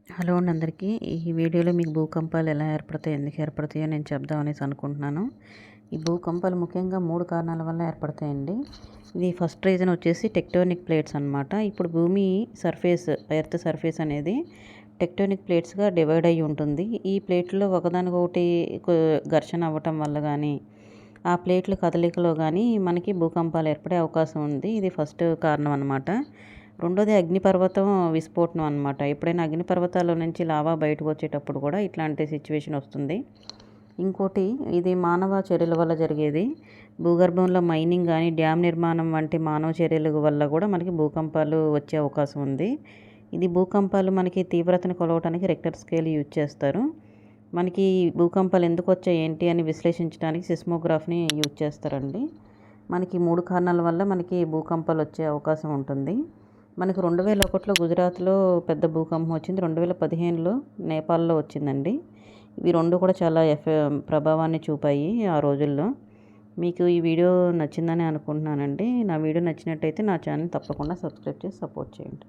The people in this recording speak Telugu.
హలో అండి అందరికీ. ఈ వీడియోలో మీకు భూకంపాలు ఎలా ఏర్పడతాయి, ఎందుకు ఏర్పడతాయో నేను చెప్దాం అనేసి అనుకుంటున్నాను. ఈ భూకంపాలు ముఖ్యంగా 3 కారణాల వల్ల ఏర్పడతాయండి. ఇది ఫస్ట్ రీజన్ వచ్చేసి టెక్టోనిక్ ప్లేట్స్ అనమాట. ఇప్పుడు భూమి సర్ఫేస్, ఎర్త్ సర్ఫేస్ అనేది టెక్టోనిక్ ప్లేట్స్గా డివైడ్ అయ్యి ఉంటుంది. ఈ ప్లేట్లో ఒకదానికొకటి ఘర్షణ అవ్వటం వల్ల కానీ, ఆ ప్లేట్ల కదలికలో కానీ మనకి భూకంపాలు ఏర్పడే అవకాశం ఉంది. ఇది ఫస్ట్ కారణం అనమాట. రెండోది అగ్నిపర్వతం విస్ఫోటనం అనమాట. ఎప్పుడైనా అగ్నిపర్వతాల నుంచి లావా బయటకు వచ్చేటప్పుడు కూడా ఇట్లాంటి సిచ్యువేషన్ వస్తుంది. ఇంకోటి, ఇది మానవ చర్యల వల్ల జరిగేది. భూగర్భంలో మైనింగ్ కానీ, డ్యామ్ నిర్మాణం వంటి మానవ చర్యల వల్ల కూడా మనకి భూకంపాలు వచ్చే అవకాశం ఉంది. ఇది భూకంపాలు మనకి తీవ్రతను కొలవడానికి రెక్టర్ స్కేల్ యూజ్ చేస్తారు. మనకి భూకంపాలు ఎందుకు వచ్చాయి ఏంటి అని విశ్లేషించడానికి సిస్మోగ్రాఫ్ని యూజ్ చేస్తారండి. మనకి 3 కారణాల వల్ల మనకి భూకంపాలు వచ్చే అవకాశం ఉంటుంది. మనకు 2001లో గుజరాత్లో పెద్ద భూకంపం వచ్చింది. 2015లో నేపాల్లో వచ్చిందండి. ఇవి 2 కూడా చాలా ప్రభావాన్ని చూపాయి ఆ రోజుల్లో. మీకు ఈ వీడియో నచ్చిందని అనుకుంటున్నానండి. నా వీడియో నచ్చినట్టయితే నా ఛానల్ తప్పకుండా సబ్స్క్రైబ్ చేసి సపోర్ట్ చేయండి.